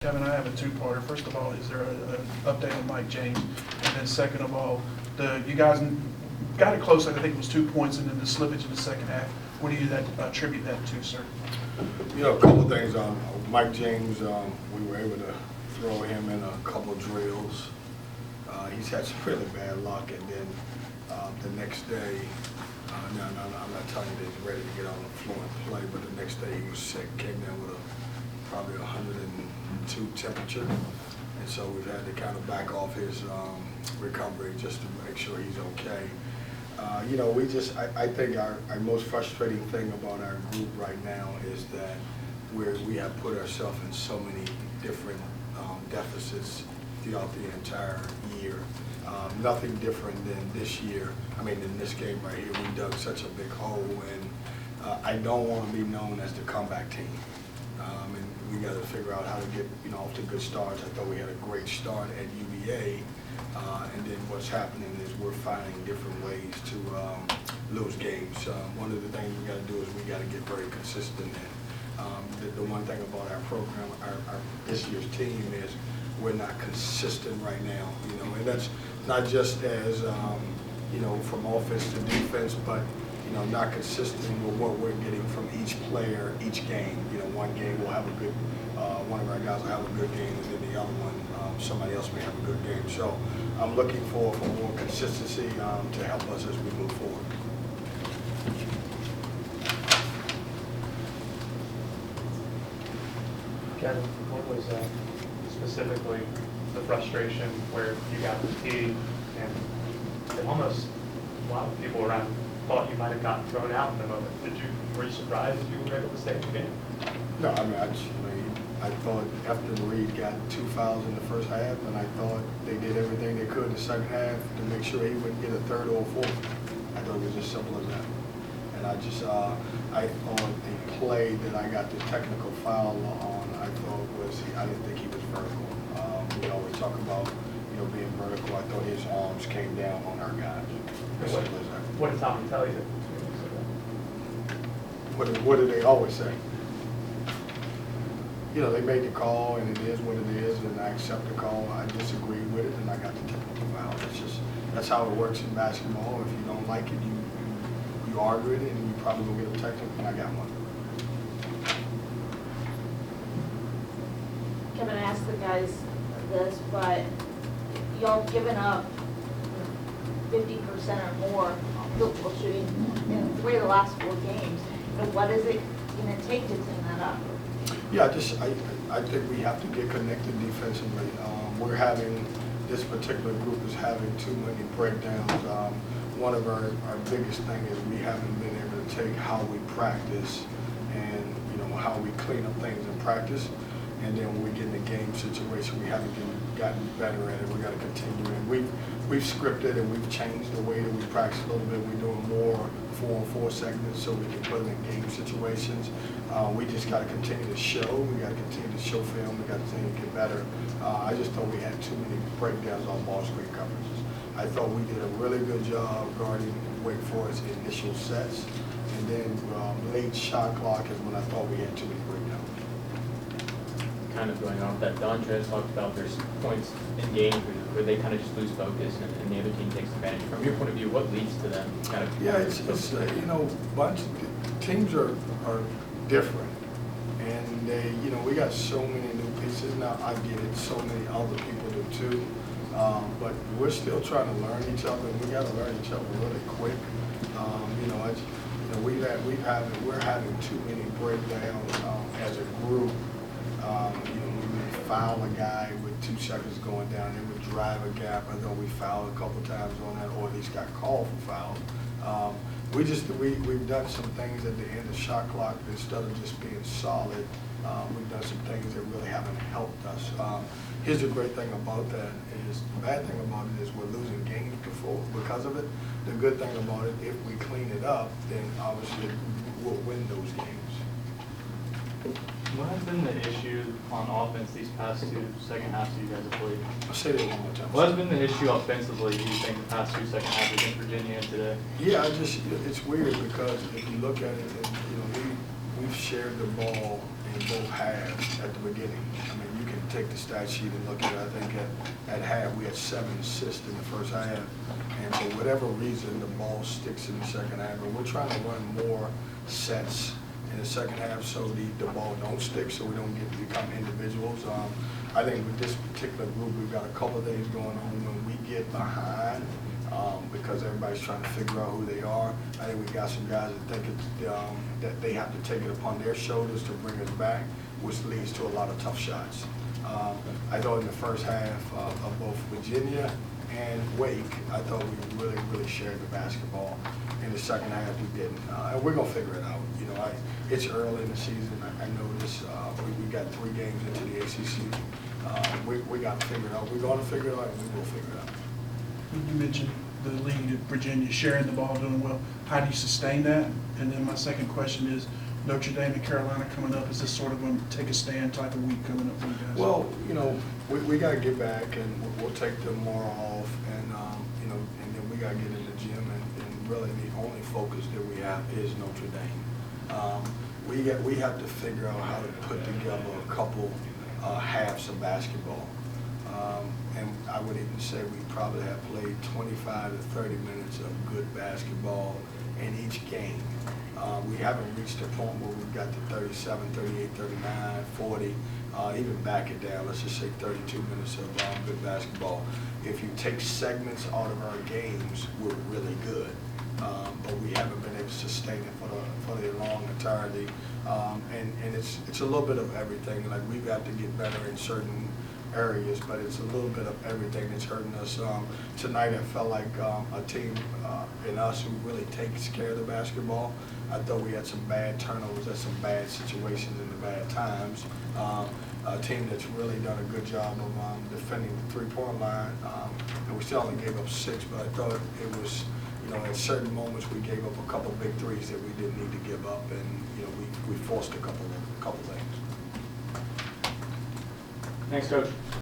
Kevin, I have a two-parter. First of all, is there an update on Mike James? And then second of all, you guys got it close, I think it was 2 points, and then the slippage in the second half. What do you attribute that to, sir? You know, a couple of things. Mike James, we were able to throw him in a couple of drills. He's had some really bad luck, and then the next day, I'm not telling you that he's ready to get on the floor and play, but the next day he was sick, came down with probably 102 temperature, and so we've had to kind of back off his recovery just to make sure he's okay. You know, I think our most frustrating thing about our group right now is that we have put ourselves in so many different deficits throughout the entire year. Nothing different than this year. I mean, in this game right here, we dug such a big hole, and I don't want to be known as the comeback team. And we got to figure out how to get off to good starts. I thought we had a great start at UVA, and then what's happening is we're finding different ways to lose games. One of the things we got to do is we got to get very consistent. And the one thing about our program, our this year's team is we're not consistent right now. And that's not just as from offense to defense, but not consistent with what we're getting from each player each game. One game we'll have a good, one of our guys will have a good game, and then the other one, somebody else may have a good game. So I'm looking for more consistency to help us as we move forward. Kevin, what was specifically the frustration where you got fatigued and almost a lot of people around thought you might have gotten thrown out in the moment? Were you surprised you were able to stay in the game? No, I thought after Reed got 2 fouls in the first half, and I thought they did everything they could in the second half to make sure he wouldn't get a third or a fourth. I thought it was as simple as that. And I thought the play that I got the technical foul on, I thought I didn't think he was vertical. We always talk about being vertical. I thought his arms came down on our guys. What did Tommy tell you? What do they always say? They made the call, and it is what it is, and I accept the call. I disagree with it, and I got the technical foul. That's how it works in basketball. If you don't like it, you argue it, and you probably will get a technical, and I got one. Kevin, I asked the guys this, but y'all given up 50% or more field goal shooting in 3 of the last 4 games. What is it going to take to clean that up? Yeah, I think we have to get connected defensively. This particular group is having too many breakdowns. One of our biggest thing is we haven't been able to take how we practice and how we clean up things in practice, and then when we get in the game situation, we haven't gotten better at it. We got to continue, and we've scripted and we've changed the way that we practice a little bit. We're doing more 4-on-4 segments so we can put them in game situations. We just got to continue to show. We got to continue to show film. We got to continue to get better. I just thought we had too many breakdowns on ball screen coverages. I thought we did a really good job guarding Wake Forest initial sets, and then late shot clock is when I thought we had too many breakdowns. Kind of going off that, Don Trez talked about there's points in games where they kind of just lose focus and the other team takes advantage. From your point of view, what leads to them kind of? Yeah, it's teams are different, and we got so many new pieces now. I get it, so many other people do too, but we're still trying to learn each other, and we got to learn each other really quick. We're having too many breakdowns as a group. We would foul a guy with 2 seconds going down. They would drive a gap. I know we fouled a couple times on that, or at least got called for foul. We've done some things at the end of shot clock instead of just being solid. We've done some things that really haven't helped us. Here's the great thing about that is the bad thing about it is we're losing games because of it. The good thing about it, if we clean it up, then obviously we'll win those games. What has been the issue on offense these past 2 second halves that you guys have played? I'll say that one more time. What has been the issue offensively, do you think, the past 2 second halves against Virginia and today? Yeah, it's weird because if you look at it, we've shared the ball in both halves at the beginning. I mean, you can take the stat sheet and look at it. I think at half, we had 7 assists in the first half. And for whatever reason, the ball sticks in the second half. And we're trying to run more sets in the second half so the ball don't stick, so we don't become individuals. I think with this particular group, we've got a couple of things going on. When we get behind, because everybody's trying to figure out who they are, I think we got some guys that think that they have to take it upon their shoulders to bring us back, which leads to a lot of tough shots. I thought in the first half of both Virginia and Wake, I thought we really shared the basketball. In the second half, we didn't. And we're gonna figure it out. You know, it's early in the season. I know this. We got 3 games into the ACC. We got to figure it out. We're gonna figure it out, and we will figure it out. You mentioned the lead at Virginia, sharing the ball, doing well. How do you sustain that? And then my second question is, Notre Dame and Carolina coming up, is this sort of a take a stand type of week coming up for you guys? Well, you know, we got to get back, and we'll take tomorrow off, and you know, and then we got to get in the gym, and really the only focus that we have is Notre Dame. We have to figure out how to put together a couple halves of basketball. And I would even say we probably have played 25 to 30 minutes of good basketball in each game. We haven't reached a point where we've got to 37, 38, 39, 40, even back it down, let's just say 32 minutes of good basketball. If you take segments out of our games, we're really good. But we haven't been able to sustain it for the long entirety. And it's a little bit of everything. Like, we've got to get better in certain areas, but it's a little bit of everything that's hurting us. Tonight, I felt like a team in us who really takes care of the basketball. I thought we had some bad turnovers at some bad situations in the bad times. A team that's really done a good job of defending the three-point line. And we still only gave up 6, but I thought it was, you know, at certain moments we gave up a couple big threes that we didn't need to give up, and you know, we forced a couple things. Thanks, Coach.